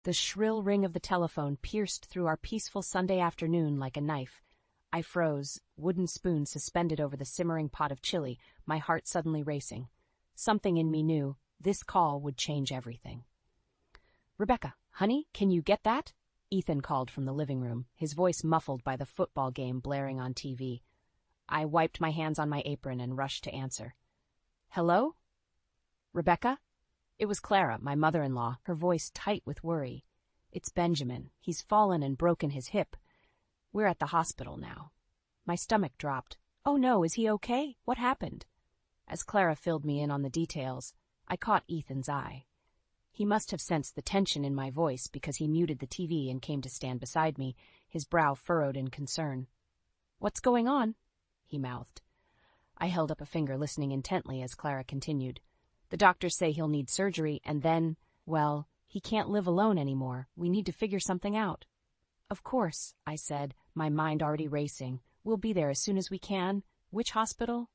The shrill ring of the telephone pierced through our peaceful Sunday afternoon like a knife. I froze, wooden spoon suspended over the simmering pot of chili, my heart suddenly racing. Something in me knew this call would change everything. "Rebecca, honey, can you get that?" Ethan called from the living room, his voice muffled by the football game blaring on TV. I wiped my hands on my apron and rushed to answer. "Hello? Rebecca?" It was Clara, my mother-in-law, her voice tight with worry. "It's Benjamin. He's fallen and broken his hip. We're at the hospital now." My stomach dropped. "Oh no, is he okay? What happened?" As Clara filled me in on the details, I caught Ethan's eye. He must have sensed the tension in my voice because he muted the TV and came to stand beside me, his brow furrowed in concern. "What's going on?" he mouthed. I held up a finger, listening intently as Clara continued. "The doctors say he'll need surgery, and then, well, he can't live alone anymore. We need to figure something out." "Of course," I said, my mind already racing. "We'll be there as soon as we can. Which hospital?"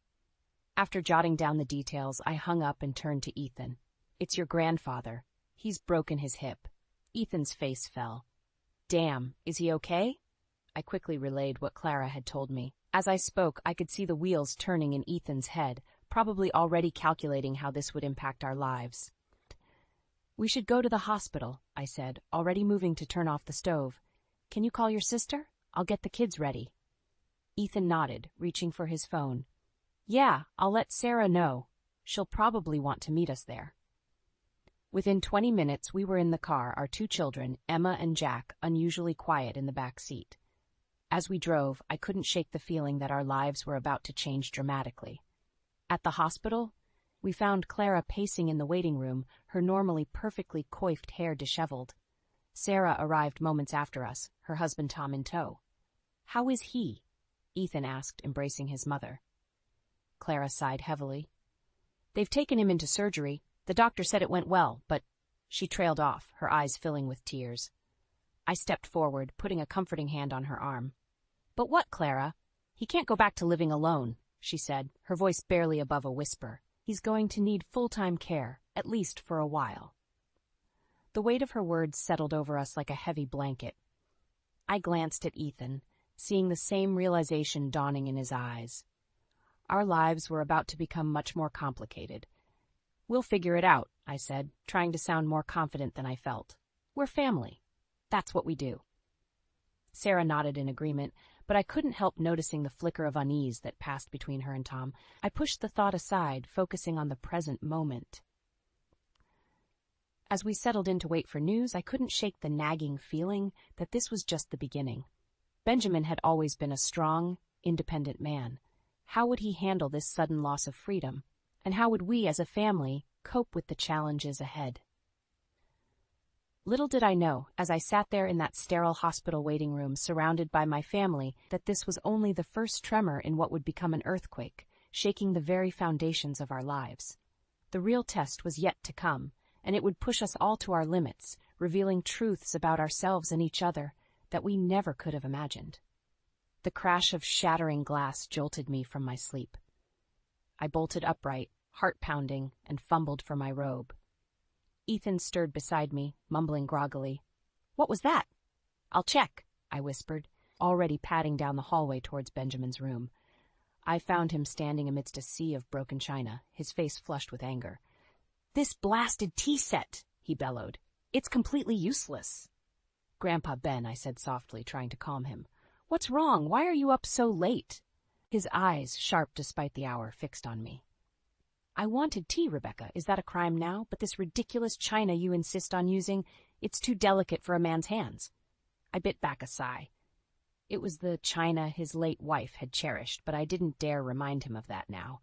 After jotting down the details, I hung up and turned to Ethan. "It's your grandfather. He's broken his hip." Ethan's face fell. "Damn, is he okay?" I quickly relayed what Clara had told me. As I spoke, I could see the wheels turning in Ethan's head, probably already calculating how this would impact our lives. "We should go to the hospital," I said, already moving to turn off the stove. "Can you call your sister? I'll get the kids ready." Ethan nodded, reaching for his phone. "Yeah, I'll let Sarah know. She'll probably want to meet us there." Within 20 minutes, we were in the car, our 2 children, Emma and Jack, unusually quiet in the back seat. As we drove, I couldn't shake the feeling that our lives were about to change dramatically. At the hospital, we found Clara pacing in the waiting room, her normally perfectly coiffed hair disheveled. Sarah arrived moments after us, her husband Tom in tow. "How is he?" Ethan asked, embracing his mother. Clara sighed heavily. "They've taken him into surgery. The doctor said it went well, but—" She trailed off, her eyes filling with tears. I stepped forward, putting a comforting hand on her arm. "But what, Clara? He can't go back to living alone," she said, her voice barely above a whisper. "He's going to need full-time care, at least for a while." The weight of her words settled over us like a heavy blanket. I glanced at Ethan, seeing the same realization dawning in his eyes. Our lives were about to become much more complicated. "We'll figure it out," I said, trying to sound more confident than I felt. "We're family. That's what we do." Sarah nodded in agreement, but I couldn't help noticing the flicker of unease that passed between her and Tom. I pushed the thought aside, focusing on the present moment. As we settled in to wait for news, I couldn't shake the nagging feeling that this was just the beginning. Benjamin had always been a strong, independent man. How would he handle this sudden loss of freedom? And how would we, as a family, cope with the challenges ahead? Little did I know, as I sat there in that sterile hospital waiting room surrounded by my family, that this was only the first tremor in what would become an earthquake, shaking the very foundations of our lives. The real test was yet to come, and it would push us all to our limits, revealing truths about ourselves and each other that we never could have imagined. The crash of shattering glass jolted me from my sleep. I bolted upright, heart pounding, and fumbled for my robe. Ethan stirred beside me, mumbling groggily. "What was that?" "I'll check," I whispered, already padding down the hallway towards Benjamin's room. I found him standing amidst a sea of broken china, his face flushed with anger. "This blasted tea set," he bellowed. "It's completely useless." "Grandpa Ben," I said softly, trying to calm him. "What's wrong? Why are you up so late?" His eyes, sharp despite the hour, fixed on me. "I wanted tea, Rebecca. Is that a crime now? But this ridiculous china you insist on using, it's too delicate for a man's hands." I bit back a sigh. It was the china his late wife had cherished, but I didn't dare remind him of that now.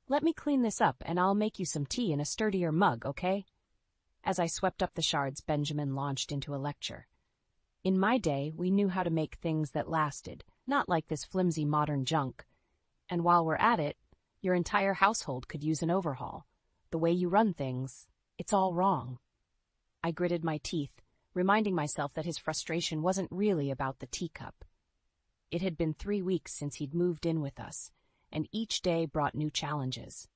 "Let me clean this up, and I'll make you some tea in a sturdier mug, okay?" As I swept up the shards, Benjamin launched into a lecture. In my day, we knew how to make things that lasted, not like this flimsy modern junk. And while we're at it, your entire household could use an overhaul. The way you run things, it's all wrong. I gritted my teeth, reminding myself that his frustration wasn't really about the teacup. It had been 3 weeks since he'd moved in with us, and each day brought new challenges.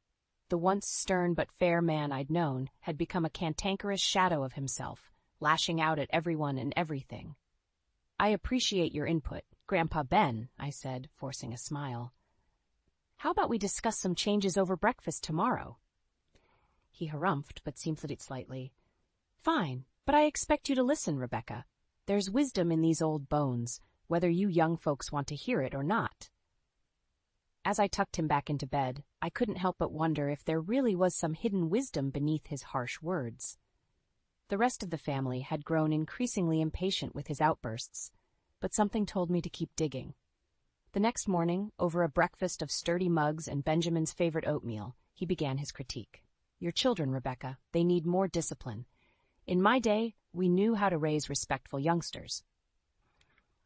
The once stern but fair man I'd known had become a cantankerous shadow of himself, lashing out at everyone and everything. "I appreciate your input, Grandpa Ben," I said, forcing a smile. "How about we discuss some changes over breakfast tomorrow?" He harumphed, but seemed slightly. "Fine, but I expect you to listen, Rebecca. There's wisdom in these old bones, whether you young folks want to hear it or not." As I tucked him back into bed, I couldn't help but wonder if there really was some hidden wisdom beneath his harsh words. The rest of the family had grown increasingly impatient with his outbursts, but something told me to keep digging. The next morning, over a breakfast of sturdy mugs and Benjamin's favorite oatmeal, he began his critique. "Your children, Rebecca, they need more discipline. In my day, we knew how to raise respectful youngsters."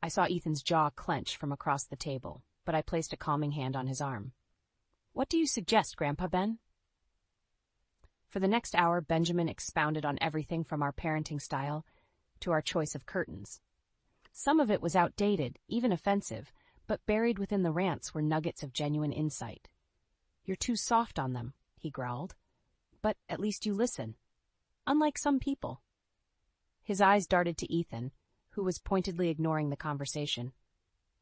I saw Ethan's jaw clench from across the table, but I placed a calming hand on his arm. "What do you suggest, Grandpa Ben?" For the next hour, Benjamin expounded on everything from our parenting style to our choice of curtains. Some of it was outdated, even offensive, but buried within the rants were nuggets of genuine insight. "You're too soft on them," he growled. "But at least you listen. Unlike some people." His eyes darted to Ethan, who was pointedly ignoring the conversation.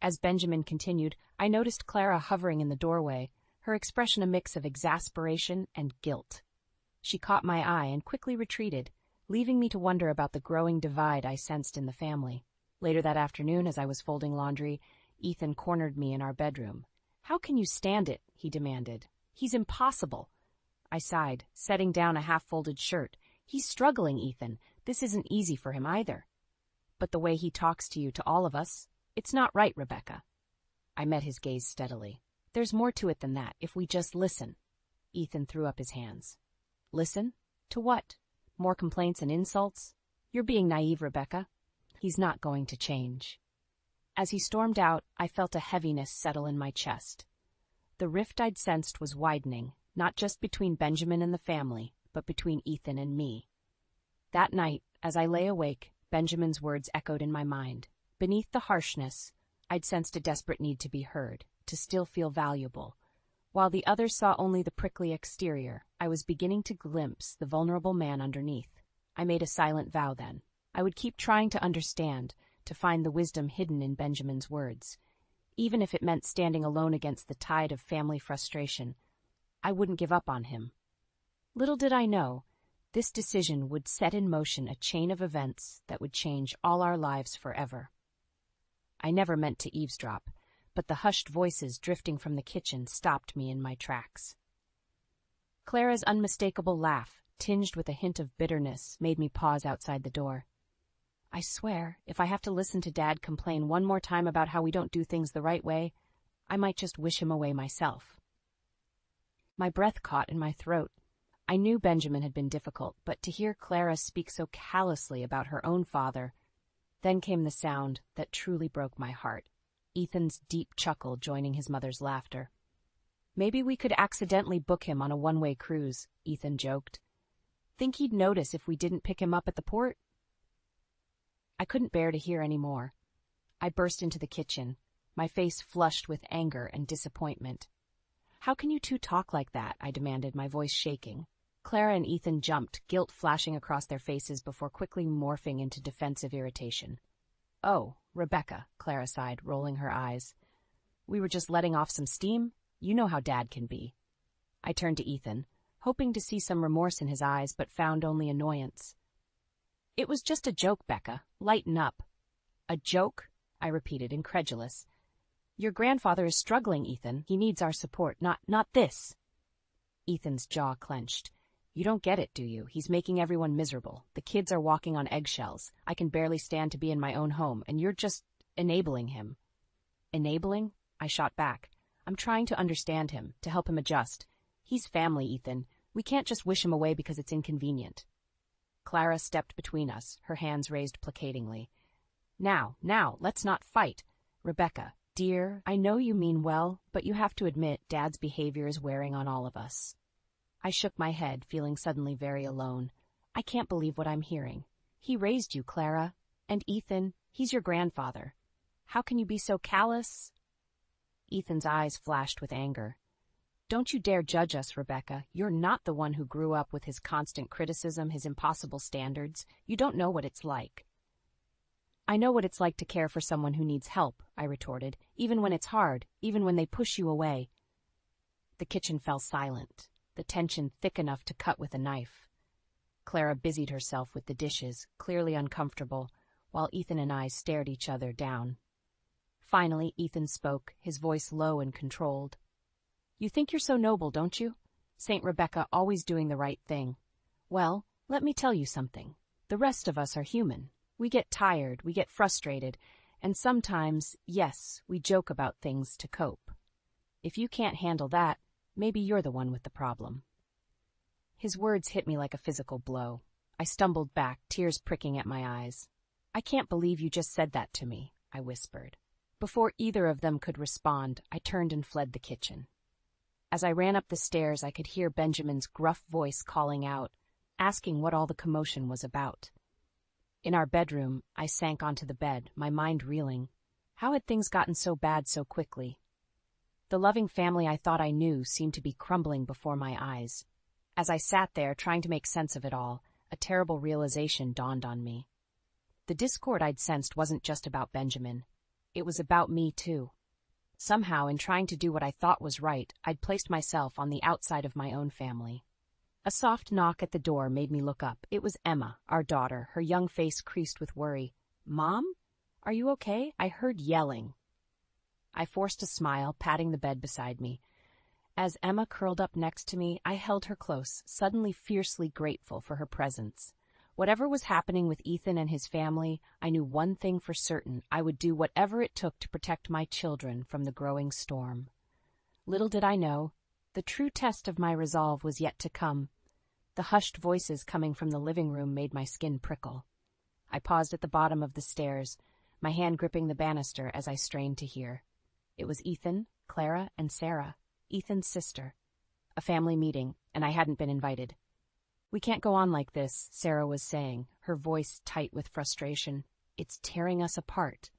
As Benjamin continued, I noticed Clara hovering in the doorway, her expression a mix of exasperation and guilt. She caught my eye and quickly retreated, leaving me to wonder about the growing divide I sensed in the family. Later that afternoon, as I was folding laundry, Ethan cornered me in our bedroom. "How can you stand it?" he demanded. "He's impossible." I sighed, setting down a half-folded shirt. "He's struggling, Ethan. This isn't easy for him either." "But the way he talks to you, to all of us, it's not right, Rebecca." I met his gaze steadily. "There's more to it than that, if we just listen." Ethan threw up his hands. "Listen? To what? More complaints and insults? You're being naive, Rebecca. He's not going to change." As he stormed out, I felt a heaviness settle in my chest. The rift I'd sensed was widening, not just between Benjamin and the family, but between Ethan and me. That night, as I lay awake, Benjamin's words echoed in my mind. Beneath the harshness, I'd sensed a desperate need to be heard, to still feel valuable. While the others saw only the prickly exterior, I was beginning to glimpse the vulnerable man underneath. I made a silent vow then. I would keep trying to understand, to find the wisdom hidden in Benjamin's words. Even if it meant standing alone against the tide of family frustration, I wouldn't give up on him. Little did I know, this decision would set in motion a chain of events that would change all our lives forever. I never meant to eavesdrop, but the hushed voices drifting from the kitchen stopped me in my tracks. Clara's unmistakable laugh, tinged with a hint of bitterness, made me pause outside the door. I swear, if I have to listen to Dad complain one more time about how we don't do things the right way, I might just wish him away myself. My breath caught in my throat. I knew Benjamin had been difficult, but to hear Clara speak so callously about her own father. Then came the sound that truly broke my heart, Ethan's deep chuckle joining his mother's laughter. "Maybe we could accidentally book him on a one-way cruise," Ethan joked. "Think he'd notice if we didn't pick him up at the port?" I couldn't bear to hear any more. I burst into the kitchen, my face flushed with anger and disappointment. "How can you two talk like that?" I demanded, my voice shaking. Clara and Ethan jumped, guilt flashing across their faces before quickly morphing into defensive irritation. "Oh, Rebecca," Clara sighed, rolling her eyes. "We were just letting off some steam. You know how Dad can be." I turned to Ethan, hoping to see some remorse in his eyes, but found only annoyance. "It was just a joke, Becca. Lighten up." "A joke?" I repeated, incredulous. "Your grandfather is struggling, Ethan. He needs our support, not this." Ethan's jaw clenched. "You don't get it, do you? He's making everyone miserable. The kids are walking on eggshells. I can barely stand to be in my own home, and you're just enabling him." "Enabling?" I shot back. "I'm trying to understand him, to help him adjust. He's family, Ethan. We can't just wish him away because it's inconvenient." Clara stepped between us, her hands raised placatingly. Now, let's not fight. Rebecca, dear, I know you mean well, but you have to admit Dad's behavior is wearing on all of us." I shook my head, feeling suddenly very alone. "I can't believe what I'm hearing. He raised you, Clara. And Ethan, he's your grandfather. How can you be so callous?" Ethan's eyes flashed with anger. Don't you dare judge us, Rebecca. You're not the one who grew up with his constant criticism, his impossible standards. You don't know what it's like. I know what it's like to care for someone who needs help, I retorted, even when it's hard, even when they push you away. The kitchen fell silent, the tension thick enough to cut with a knife. Clara busied herself with the dishes, clearly uncomfortable, while Ethan and I stared each other down. Finally, Ethan spoke, his voice low and controlled. You think you're so noble, don't you? Saint Rebecca, always doing the right thing. Well, let me tell you something. The rest of us are human. We get tired, we get frustrated, and sometimes, yes, we joke about things to cope. If you can't handle that, maybe you're the one with the problem. His words hit me like a physical blow. I stumbled back, tears pricking at my eyes. I can't believe you just said that to me, I whispered. Before either of them could respond, I turned and fled the kitchen. As I ran up the stairs, I could hear Benjamin's gruff voice calling out, asking what all the commotion was about. In our bedroom, I sank onto the bed, my mind reeling. How had things gotten so bad so quickly? The loving family I thought I knew seemed to be crumbling before my eyes. As I sat there, trying to make sense of it all, a terrible realization dawned on me. The discord I'd sensed wasn't just about Benjamin. It was about me, too. Somehow, in trying to do what I thought was right, I'd placed myself on the outside of my own family. A soft knock at the door made me look up. It was Emma, our daughter, her young face creased with worry. Mom? Are you okay? I heard yelling. I forced a smile, patting the bed beside me. As Emma curled up next to me, I held her close, suddenly fiercely grateful for her presence. Whatever was happening with Ethan and his family, I knew one thing for certain: I would do whatever it took to protect my children from the growing storm. Little did I know, the true test of my resolve was yet to come. The hushed voices coming from the living room made my skin prickle. I paused at the bottom of the stairs, my hand gripping the banister as I strained to hear. It was Ethan, Clara, and Sarah, Ethan's sister. A family meeting, and I hadn't been invited. We can't go on like this, Sarah was saying, her voice tight with frustration. It's tearing us apart.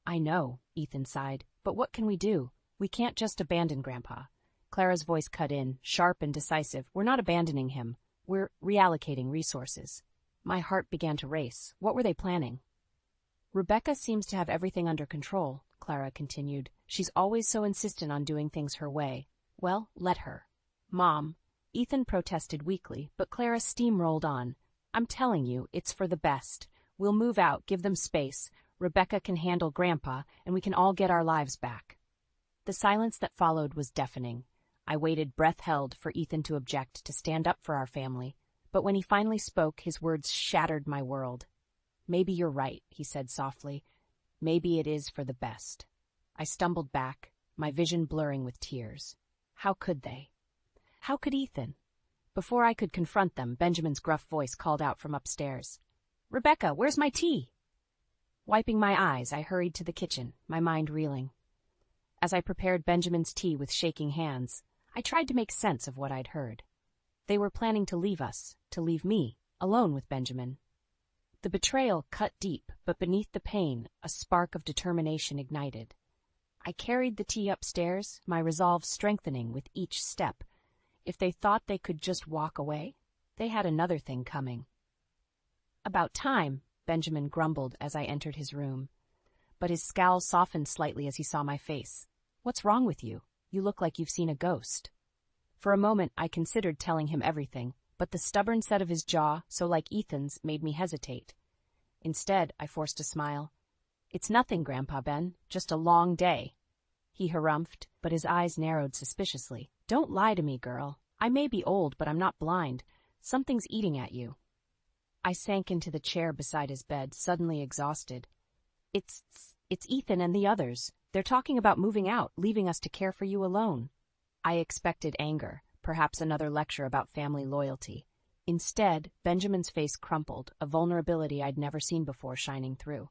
I know, Ethan sighed, but what can we do? We can't just abandon Grandpa. Clara's voice cut in, sharp and decisive. We're not abandoning him. We're reallocating resources. My heart began to race. What were they planning? Rebecca seems to have everything under control, Clara continued. She's always so insistent on doing things her way. Well, let her. Mom, Ethan protested weakly, but Clara steamrolled on. I'm telling you, it's for the best. We'll move out, give them space. Rebecca can handle Grandpa, and we can all get our lives back. The silence that followed was deafening. I waited, breath held, for Ethan to object, to stand up for our family. But when he finally spoke, his words shattered my world. Maybe you're right, he said softly. Maybe it is for the best. I stumbled back, my vision blurring with tears. How could they? How could Ethan? Before I could confront them, Benjamin's gruff voice called out from upstairs. Rebecca, where's my tea? Wiping my eyes, I hurried to the kitchen, my mind reeling. As I prepared Benjamin's tea with shaking hands, I tried to make sense of what I'd heard. They were planning to leave us, to leave me, alone with Benjamin. The betrayal cut deep, but beneath the pain, a spark of determination ignited. I carried the tea upstairs, my resolve strengthening with each step. If they thought they could just walk away, they had another thing coming. About time, Benjamin grumbled as I entered his room. But his scowl softened slightly as he saw my face. What's wrong with you? You look like you've seen a ghost. For a moment, I considered telling him everything, but the stubborn set of his jaw, so like Ethan's, made me hesitate. Instead, I forced a smile. It's nothing, Grandpa Ben, just a long day. He harumphed, but his eyes narrowed suspiciously. Don't lie to me, girl. I may be old, but I'm not blind. Something's eating at you. I sank into the chair beside his bed, suddenly exhausted. It's Ethan and the others. They're talking about moving out, leaving us to care for you alone. I expected anger, perhaps another lecture about family loyalty. Instead, Benjamin's face crumpled, a vulnerability I'd never seen before shining through.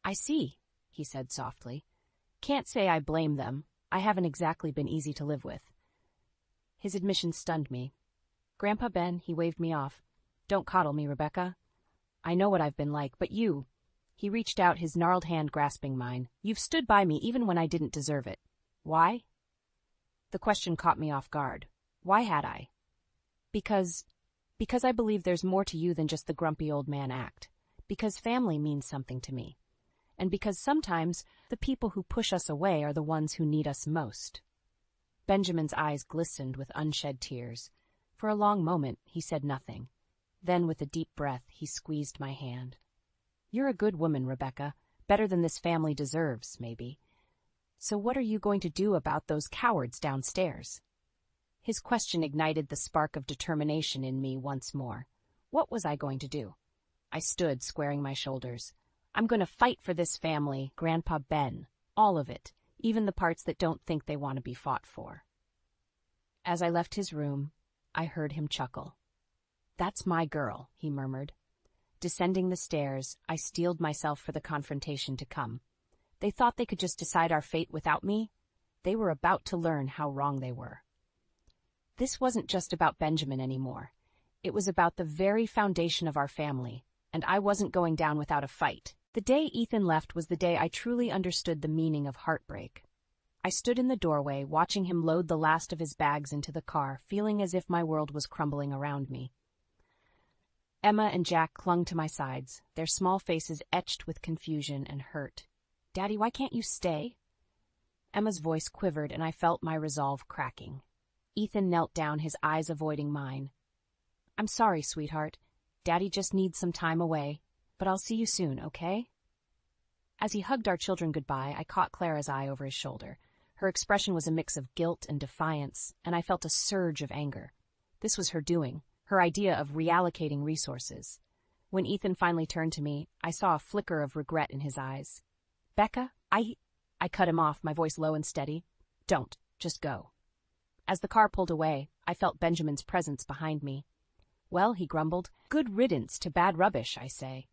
I see, he said softly. Can't say I blame them. I haven't exactly been easy to live with. His admission stunned me. Grandpa Ben, he waved me off. Don't coddle me, Rebecca. I know what I've been like, but you... He reached out, his gnarled hand grasping mine. You've stood by me even when I didn't deserve it. Why? The question caught me off guard. Why had I? Because I believe there's more to you than just the grumpy old man act. Because family means something to me. And because sometimes the people who push us away are the ones who need us most. Benjamin's eyes glistened with unshed tears. For a long moment, he said nothing. Then, with a deep breath, he squeezed my hand. You're a good woman, Rebecca. Better than this family deserves, maybe. So what are you going to do about those cowards downstairs? His question ignited the spark of determination in me once more. What was I going to do? I stood, squaring my shoulders. I'm going to fight for this family, Grandpa Ben. All of it, even the parts that don't think they want to be fought for. As I left his room, I heard him chuckle. That's my girl, he murmured. Descending the stairs, I steeled myself for the confrontation to come. They thought they could just decide our fate without me. They were about to learn how wrong they were. This wasn't just about Benjamin anymore. It was about the very foundation of our family, and I wasn't going down without a fight. The day Ethan left was the day I truly understood the meaning of heartbreak. I stood in the doorway, watching him load the last of his bags into the car, feeling as if my world was crumbling around me. Emma and Jack clung to my sides, their small faces etched with confusion and hurt. Daddy, why can't you stay? Emma's voice quivered, and I felt my resolve cracking. Ethan knelt down, his eyes avoiding mine. I'm sorry, sweetheart. Daddy just needs some time away, but I'll see you soon, okay? As he hugged our children goodbye, I caught Clara's eye over his shoulder. Her expression was a mix of guilt and defiance, and I felt a surge of anger. This was her doing, her idea of reallocating resources. When Ethan finally turned to me, I saw a flicker of regret in his eyes. Becca, I cut him off, my voice low and steady. Don't, just go. As the car pulled away, I felt Benjamin's presence behind me. Well, he grumbled, good riddance to bad rubbish, I say.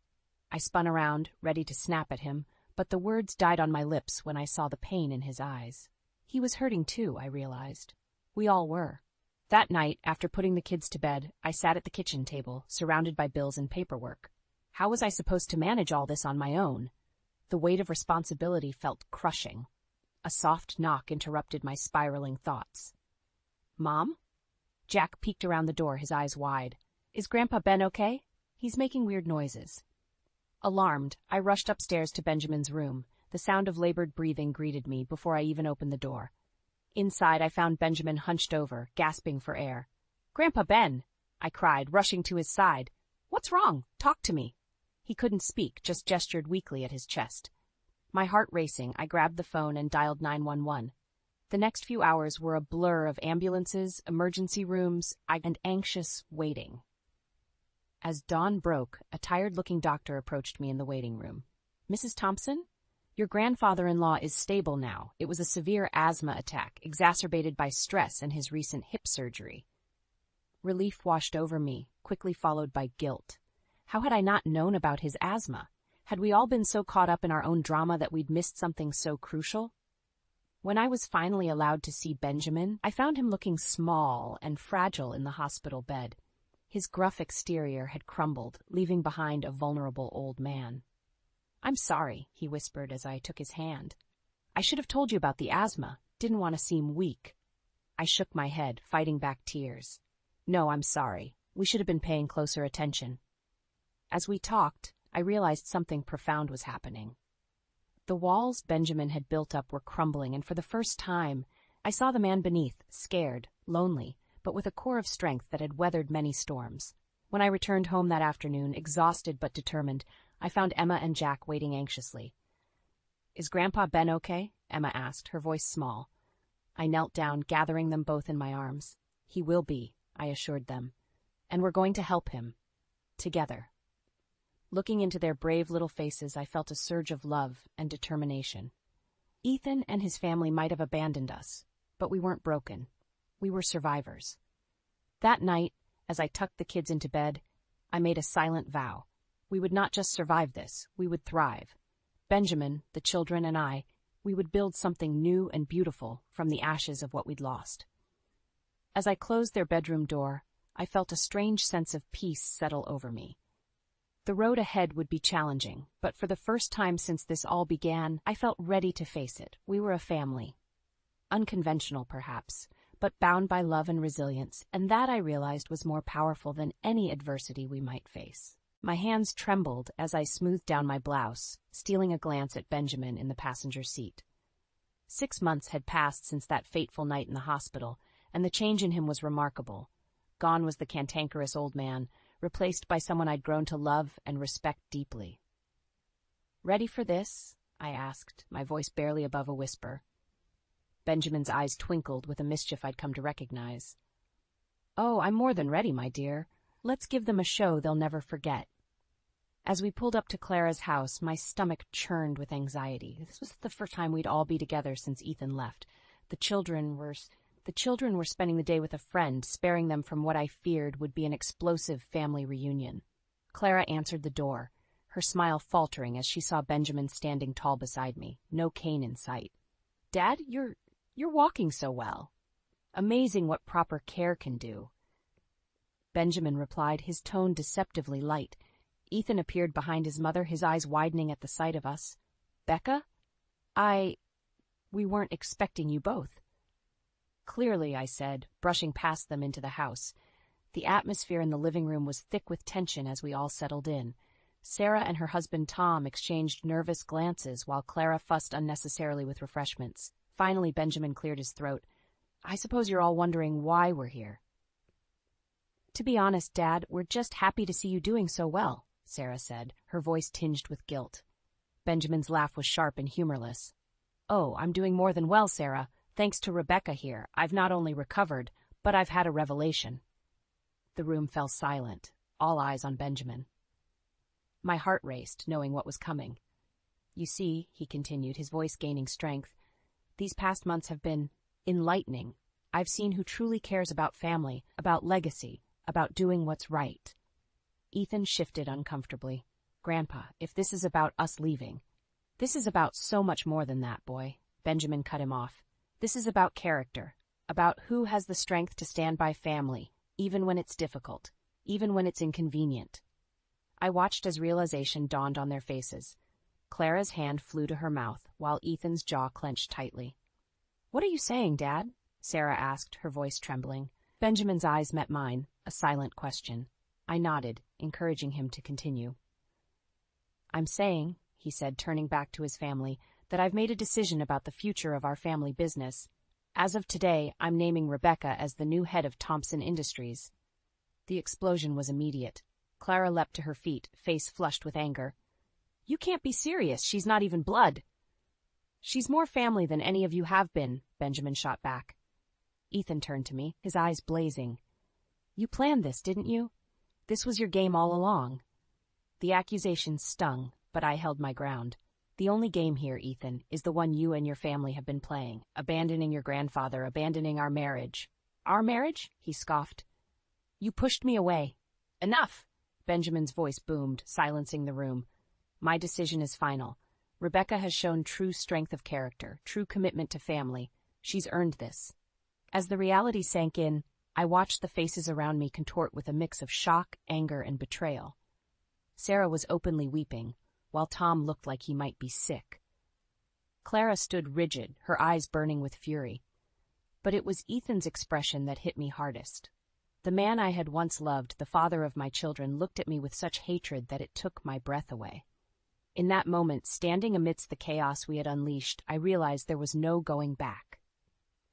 I spun around, ready to snap at him, but the words died on my lips when I saw the pain in his eyes. He was hurting too, I realized. We all were. That night, after putting the kids to bed, I sat at the kitchen table, surrounded by bills and paperwork. How was I supposed to manage all this on my own? The weight of responsibility felt crushing. A soft knock interrupted my spiraling thoughts. Mom? Jack peeked around the door, his eyes wide. Is Grandpa Ben okay? He's making weird noises. Alarmed, I rushed upstairs to Benjamin's room. The sound of labored breathing greeted me before I even opened the door. Inside, I found Benjamin hunched over, gasping for air. Grandpa Ben! I cried, rushing to his side. What's wrong? Talk to me. He couldn't speak, just gestured weakly at his chest. My heart racing, I grabbed the phone and dialed 911. The next few hours were a blur of ambulances, emergency rooms, and anxious waiting. As dawn broke, a tired-looking doctor approached me in the waiting room. Mrs. Thompson? Your grandfather-in-law is stable now. It was a severe asthma attack, exacerbated by stress and his recent hip surgery. Relief washed over me, quickly followed by guilt. How had I not known about his asthma? Had we all been so caught up in our own drama that we'd missed something so crucial? When I was finally allowed to see Benjamin, I found him looking small and fragile in the hospital bed. His gruff exterior had crumbled, leaving behind a vulnerable old man. I'm sorry, he whispered as I took his hand. I should have told you about the asthma. Didn't want to seem weak. I shook my head, fighting back tears. No, I'm sorry. We should have been paying closer attention. As we talked, I realized something profound was happening. The walls Benjamin had built up were crumbling, and for the first time, I saw the man beneath, scared, lonely, but with a core of strength that had weathered many storms. When I returned home that afternoon, exhausted but determined, I found Emma and Jack waiting anxiously. Is Grandpa Ben okay? Emma asked, her voice small. I knelt down, gathering them both in my arms. He will be, I assured them. And we're going to help him. Together. Looking into their brave little faces, I felt a surge of love and determination. Ethan and his family might have abandoned us, but we weren't broken. We were survivors. That night, as I tucked the kids into bed, I made a silent vow. We would not just survive this, we would thrive. Benjamin, the children, and I, we would build something new and beautiful from the ashes of what we'd lost. As I closed their bedroom door, I felt a strange sense of peace settle over me. The road ahead would be challenging, but for the first time since this all began, I felt ready to face it. We were a family. Unconventional, perhaps, but bound by love and resilience, and that I realized was more powerful than any adversity we might face. My hands trembled as I smoothed down my blouse, stealing a glance at Benjamin in the passenger seat. 6 months had passed since that fateful night in the hospital, and the change in him was remarkable. Gone was the cantankerous old man, replaced by someone I'd grown to love and respect deeply. "Ready for this?" I asked, my voice barely above a whisper. Benjamin's eyes twinkled with a mischief I'd come to recognize. "Oh, I'm more than ready, my dear. Let's give them a show they'll never forget." As we pulled up to Clara's house, my stomach churned with anxiety. This was the first time we'd all be together since Ethan left. The children were spending the day with a friend, sparing them from what I feared would be an explosive family reunion. Clara answered the door, her smile faltering as she saw Benjamin standing tall beside me, no cane in sight. "Dad, you're walking so well. Amazing what proper care can do." Benjamin replied, his tone deceptively light. Ethan appeared behind his mother, his eyes widening at the sight of us. "Becca? We weren't expecting you both." "Clearly," I said, brushing past them into the house. The atmosphere in the living room was thick with tension as we all settled in. Sarah and her husband Tom exchanged nervous glances while Clara fussed unnecessarily with refreshments. Finally, Benjamin cleared his throat. "I suppose you're all wondering why we're here." "To be honest, Dad, we're just happy to see you doing so well," Sarah said, her voice tinged with guilt. Benjamin's laugh was sharp and humorless. "Oh, I'm doing more than well, Sarah. Thanks to Rebecca here, I've not only recovered, but I've had a revelation." The room fell silent, all eyes on Benjamin. My heart raced, knowing what was coming. "You see," he continued, his voice gaining strength, "these past months have been enlightening. I've seen who truly cares about family, about legacy, about doing what's right." Ethan shifted uncomfortably. "Grandpa, if this is about us leaving—" "This is about so much more than that, boy," Benjamin cut him off. "This is about character, about who has the strength to stand by family, even when it's difficult, even when it's inconvenient." I watched as realization dawned on their faces. Clara's hand flew to her mouth, while Ethan's jaw clenched tightly. "What are you saying, Dad?" Sarah asked, her voice trembling. Benjamin's eyes met mine, a silent question. I nodded, encouraging him to continue. "I'm saying," he said, turning back to his family, "that I've made a decision about the future of our family business. As of today, I'm naming Rebecca as the new head of Thompson Industries." The explosion was immediate. Clara leapt to her feet, face flushed with anger. "You can't be serious. She's not even blood." "She's more family than any of you have been," Benjamin shot back. Ethan turned to me, his eyes blazing. "You planned this, didn't you? This was your game all along." The accusation stung, but I held my ground. "The only game here, Ethan, is the one you and your family have been playing, abandoning your grandfather, abandoning our marriage." "Our marriage?" he scoffed. "You pushed me away." "Enough!" Benjamin's voice boomed, silencing the room. "My decision is final. Rebecca has shown true strength of character, true commitment to family. She's earned this." As the reality sank in, I watched the faces around me contort with a mix of shock, anger, and betrayal. Sarah was openly weeping, while Tom looked like he might be sick. Clara stood rigid, her eyes burning with fury. But it was Ethan's expression that hit me hardest. The man I had once loved, the father of my children, looked at me with such hatred that it took my breath away. In that moment, standing amidst the chaos we had unleashed, I realized there was no going back.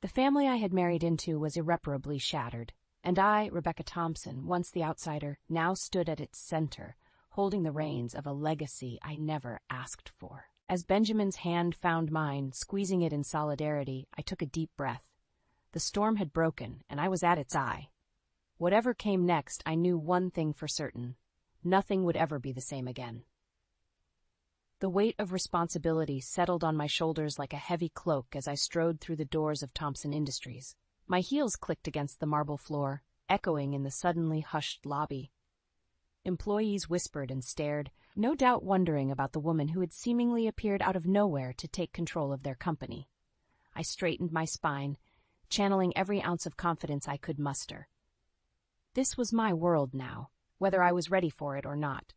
The family I had married into was irreparably shattered, and I, Rebecca Thompson, once the outsider, now stood at its center, holding the reins of a legacy I never asked for. As Benjamin's hand found mine, squeezing it in solidarity, I took a deep breath. The storm had broken, and I was at its eye. Whatever came next, I knew one thing for certain. Nothing would ever be the same again. The weight of responsibility settled on my shoulders like a heavy cloak as I strode through the doors of Thompson Industries. My heels clicked against the marble floor, echoing in the suddenly hushed lobby. Employees whispered and stared, no doubt wondering about the woman who had seemingly appeared out of nowhere to take control of their company. I straightened my spine, channeling every ounce of confidence I could muster. This was my world now, whether I was ready for it or not.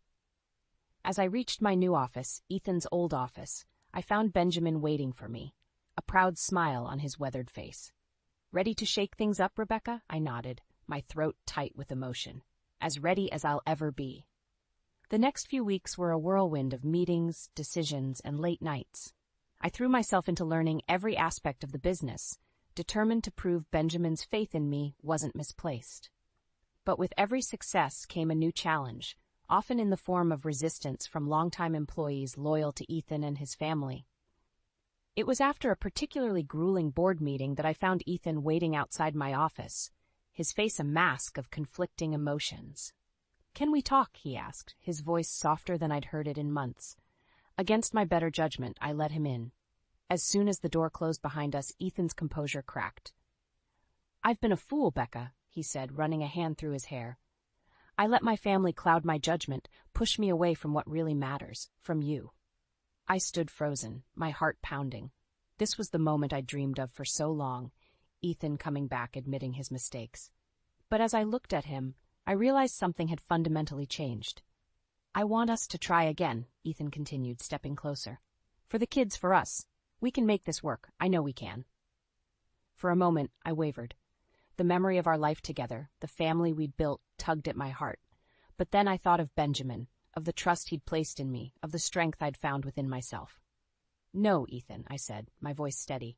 As I reached my new office, Ethan's old office, I found Benjamin waiting for me, a proud smile on his weathered face. Ready to shake things up, Rebecca? I nodded, my throat tight with emotion. As ready as I'll ever be. The next few weeks were a whirlwind of meetings, decisions, and late nights. I threw myself into learning every aspect of the business, determined to prove Benjamin's faith in me wasn't misplaced. But with every success came a new challenge, often in the form of resistance from longtime employees loyal to Ethan and his family. It was after a particularly grueling board meeting that I found Ethan waiting outside my office, his face a mask of conflicting emotions. "Can we talk?" he asked, his voice softer than I'd heard it in months. Against my better judgment, I let him in. As soon as the door closed behind us, Ethan's composure cracked. "I've been a fool, Becca," he said, running a hand through his hair. "I let my family cloud my judgment, push me away from what really matters, from you." I stood frozen, my heart pounding. This was the moment I'd dreamed of for so long, Ethan coming back admitting his mistakes. But as I looked at him, I realized something had fundamentally changed. "I want us to try again," Ethan continued, stepping closer. "For the kids, for us. We can make this work. I know we can." For a moment, I wavered. The memory of our life together, the family we'd built, tugged at my heart. But then I thought of Benjamin, of the trust he'd placed in me, of the strength I'd found within myself. "No, Ethan," I said, my voice steady.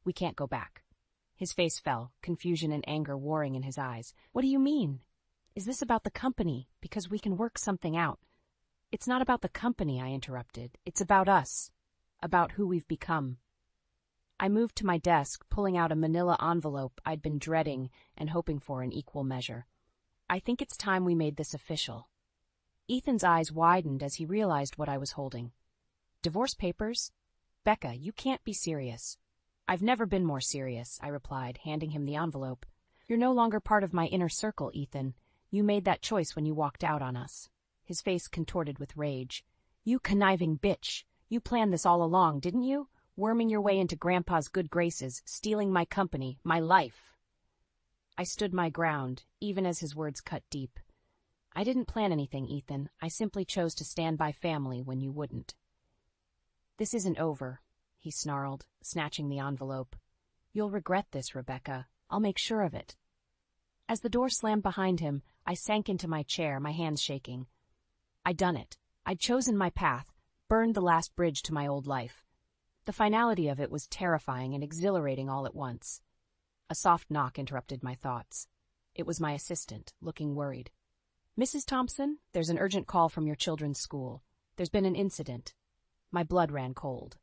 "We can't go back." His face fell, confusion and anger warring in his eyes. "What do you mean? Is this about the company? Because we can work something out." "It's not about the company," I interrupted. "It's about us. About who we've become." I moved to my desk, pulling out a manila envelope I'd been dreading and hoping for in equal measure. "I think it's time we made this official." Ethan's eyes widened as he realized what I was holding. "Divorce papers? Becca, you can't be serious." "I've never been more serious," I replied, handing him the envelope. "You're no longer part of my inner circle, Ethan. You made that choice when you walked out on us." His face contorted with rage. "You conniving bitch! You planned this all along, didn't you? Worming your way into Grandpa's good graces, stealing my company, my life." I stood my ground, even as his words cut deep. "I didn't plan anything, Ethan. I simply chose to stand by family when you wouldn't." "This isn't over," he snarled, snatching the envelope. "You'll regret this, Rebecca. I'll make sure of it." As the door slammed behind him, I sank into my chair, my hands shaking. I'd done it. I'd chosen my path, burned the last bridge to my old life. The finality of it was terrifying and exhilarating all at once. A soft knock interrupted my thoughts. It was my assistant, looking worried. "Mrs. Thompson, there's an urgent call from your children's school. There's been an incident." My blood ran cold.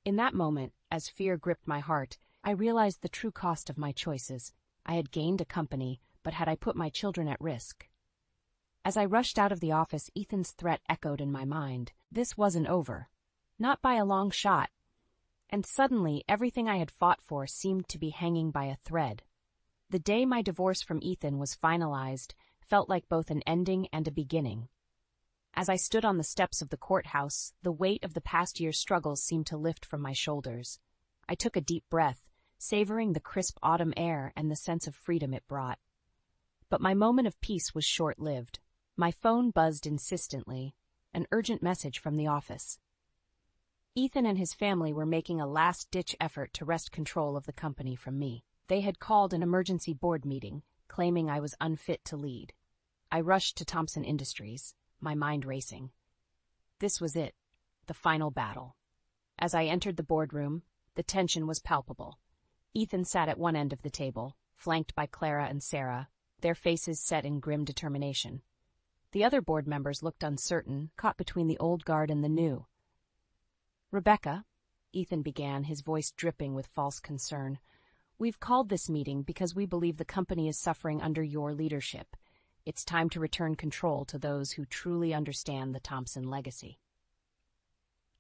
In that moment, as fear gripped my heart, I realized the true cost of my choices. I had gained a company, but had I put my children at risk? As I rushed out of the office, Ethan's threat echoed in my mind. This wasn't over. Not by a long shot. And suddenly, everything I had fought for seemed to be hanging by a thread. The day my divorce from Ethan was finalized felt like both an ending and a beginning. As I stood on the steps of the courthouse, the weight of the past year's struggles seemed to lift from my shoulders. I took a deep breath, savoring the crisp autumn air and the sense of freedom it brought. But my moment of peace was short-lived. My phone buzzed insistently, an urgent message from the office. Ethan and his family were making a last-ditch effort to wrest control of the company from me. They had called an emergency board meeting, claiming I was unfit to lead. I rushed to Thompson Industries, my mind racing. This was it, the final battle. As I entered the boardroom, the tension was palpable. Ethan sat at one end of the table, flanked by Clara and Sarah, their faces set in grim determination. The other board members looked uncertain, caught between the old guard and the new. "Rebecca," Ethan began, his voice dripping with false concern, "we've called this meeting because we believe the company is suffering under your leadership. It's time to return control to those who truly understand the Thompson legacy."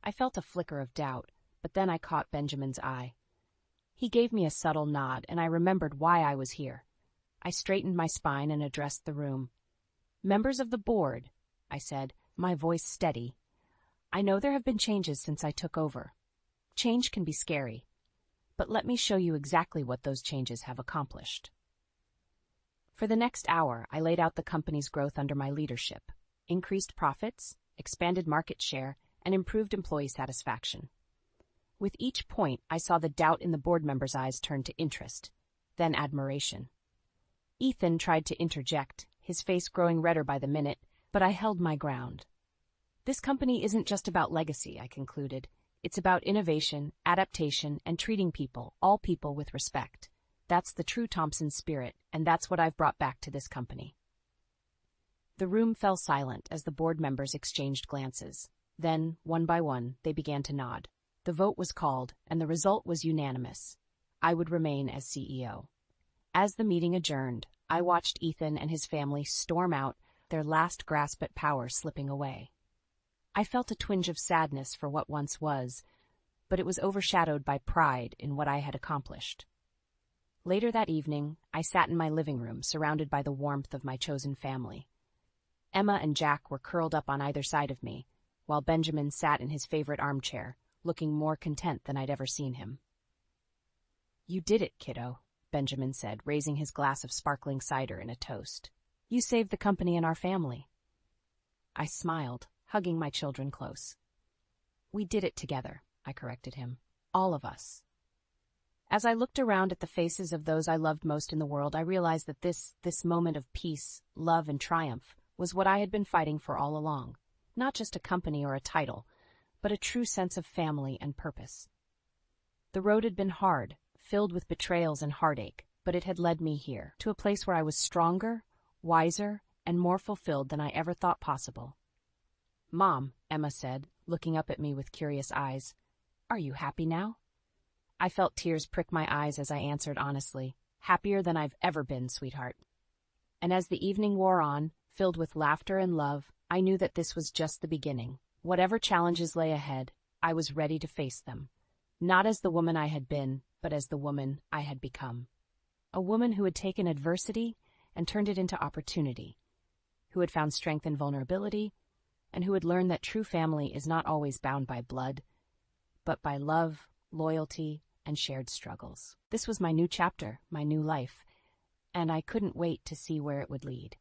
I felt a flicker of doubt, but then I caught Benjamin's eye. He gave me a subtle nod, and I remembered why I was here. I straightened my spine and addressed the room. "Members of the board," I said, my voice steady, "I know there have been changes since I took over. Change can be scary. But let me show you exactly what those changes have accomplished." For the next hour, I laid out the company's growth under my leadership: increased profits, expanded market share, and improved employee satisfaction. With each point, I saw the doubt in the board members' eyes turn to interest. then admiration. Ethan tried to interject, his face growing redder by the minute, but I held my ground. This company isn't just about legacy, I concluded. It's about innovation, adaptation, and treating people, all people, with respect. That's the true Thompson spirit, and that's what I've brought back to this company. The room fell silent as the board members exchanged glances. Then, one by one, they began to nod. The vote was called, and the result was unanimous. I would remain as CEO. As the meeting adjourned, I watched Ethan and his family storm out, their last grasp at power slipping away. I felt a twinge of sadness for what once was, but it was overshadowed by pride in what I had accomplished. Later that evening, I sat in my living room, surrounded by the warmth of my chosen family. Emma and Jack were curled up on either side of me, while Benjamin sat in his favorite armchair, looking more content than I'd ever seen him. "You did it, kiddo," Benjamin said, raising his glass of sparkling cider in a toast. "You saved the company and our family." I smiled, hugging my children close. "We did it together," I corrected him. "All of us." As I looked around at the faces of those I loved most in the world, I realized that this moment of peace, love, and triumph was what I had been fighting for all along. Not just a company or a title, but a true sense of family and purpose. The road had been hard, filled with betrayals and heartache, but it had led me here, to a place where I was stronger, wiser, and more fulfilled than I ever thought possible. "Mom," Emma said, looking up at me with curious eyes, "are you happy now?" I felt tears prick my eyes as I answered honestly, "Happier than I've ever been, sweetheart." And as the evening wore on, filled with laughter and love, I knew that this was just the beginning. Whatever challenges lay ahead, I was ready to face them. Not as the woman I had been, but as the woman I had become. A woman who had taken adversity and turned it into opportunity, who had found strength in vulnerability, and who had learned that true family is not always bound by blood, but by love, loyalty, and shared struggles. This was my new chapter, my new life, and I couldn't wait to see where it would lead.